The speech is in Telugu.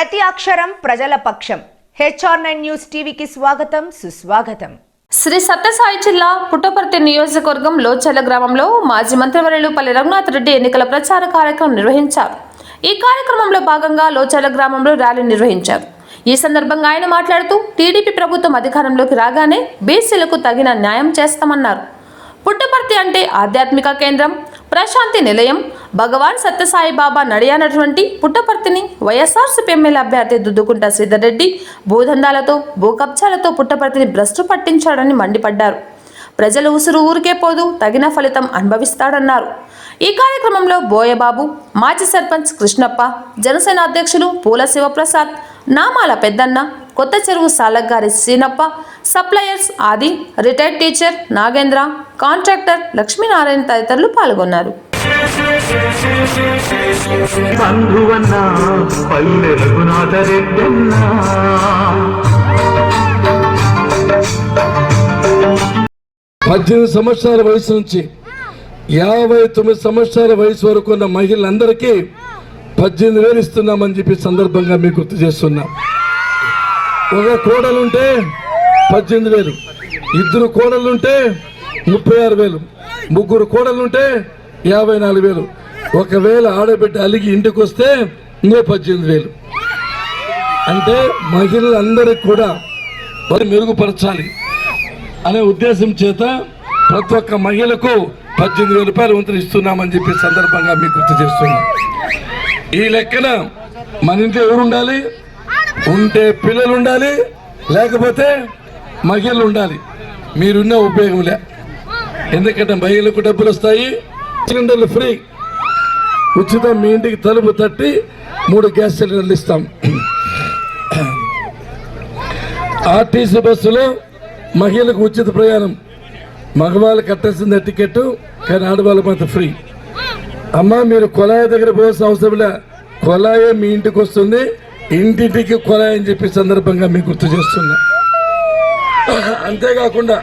ప్రతి అక్షరం ప్రజల పక్షం. HR9 న్యూస్ టీవీకి స్వాగతం, సుస్వాగతం. శ్రీ సత్యసాయి జిల్లా పుట్టపర్తి నియోజకవర్గం లోచల గ్రామంలో మాజీ మంత్రివర్యులు పల్లి రఘునాథ్ రెడ్డి ఎన్నికల ప్రచార కార్యక్రమం నిర్వహించారు. ఈ కార్యక్రమంలో భాగంగా లోచల గ్రామంలో ర్యాలీ నిర్వహించారు. ఈ సందర్భంగా ఆయన మాట్లాడుతూ టీడీపీ ప్రభుత్వం అధికారంలోకి రాగానే బీసీలకు తగిన న్యాయం చేస్తామన్నారు. పుట్టపర్తి అంటే ఆధ్యాత్మిక కేంద్రం, ప్రశాంతి నిలయం. భగవాన్ సత్యసాయి బాబా నడియానటువంటి పుట్టపర్తిని వైఎస్ఆర్సీపీ ఎమ్మెల్యే అభ్యర్థి దుద్దుకుంట శ్రీధర్ రెడ్డి భూదందాలతో, భూకబ్జాలతో పుట్టపర్తిని భ్రష్టు పట్టించాడని మండిపడ్డారు. ప్రజల ఉసురు ఊరికే పోదు, తగిన ఫలితం అనుభవిస్తాడన్నారు. ఈ కార్యక్రమంలో బోయబాబు, మాజీ సర్పంచ్ కృష్ణప్ప, జనసేన అధ్యక్షులు పూల శివప్రసాద్, నామాల పెద్దన్న, కొత్త చెరువు సాలగ్గారి శ్రీనప్ప, సప్లయర్స్ ఆది, retired teacher Nagendra, contractor Lakshminarayana తదితరులు పాల్గొన్నారు. సంవత్సరాల వయసు నుంచి 59 సంవత్సరాల వయసు వరకు ఉన్న మహిళలందరికీ 18,000 ఇస్తున్నామని చెప్పి సందర్భంగా మీకు గుర్తు చేస్తున్నా. ఒక కోడలుంటే 18,000, 2 కోడలుంటే 36,000, 3 కోడలుంటే 54,000. ఒకవేళ ఆడబిడ్డ అలిగి ఇంటికి వస్తే ఇంకో 18,000. అంటే మహిళలందరికీ కూడా మెరుగుపరచాలి అనే ఉద్దేశం చేత ప్రతి ఒక్క మహిళకు 18,000 రూపాయలు వంతులు ఇస్తున్నామని చెప్పి సందర్భంగా మీకు గుర్తు చేస్తున్నాం. ఈ లెక్కన మన ఇంట్లో ఎవరు ఉండాలి? ఉంటే పిల్లలు ఉండాలి, లేకపోతే మహిళలు ఉండాలి. మీరున్న ఉపయోగంలే. ఎందుకంటే మహిళలకు డబ్బులు వస్తాయి, సిలిండర్లు ఫ్రీ, ఉచితం. మీ ఇంటికి తలుపు తట్టి 3 గ్యాస్ సిలిండర్లు ఇస్తాం. ఆర్టీసీ బస్సులో మహిళలకు ఉచిత ప్రయాణం. మగవాళ్ళు కట్టాల్సింది టికెట్, కానీ ఆడవాళ్ళు మాత్రం ఫ్రీ. అమ్మ, మీరు కొలాయి దగ్గర పోవాల్సిన అవసరం లే, కొలాయే మీ ఇంటికి వస్తుంది. ఇంటింటికి కొలాయి అని చెప్పి సందర్భంగా మీకు గుర్తు చేస్తున్నా. అంతేకాకుండా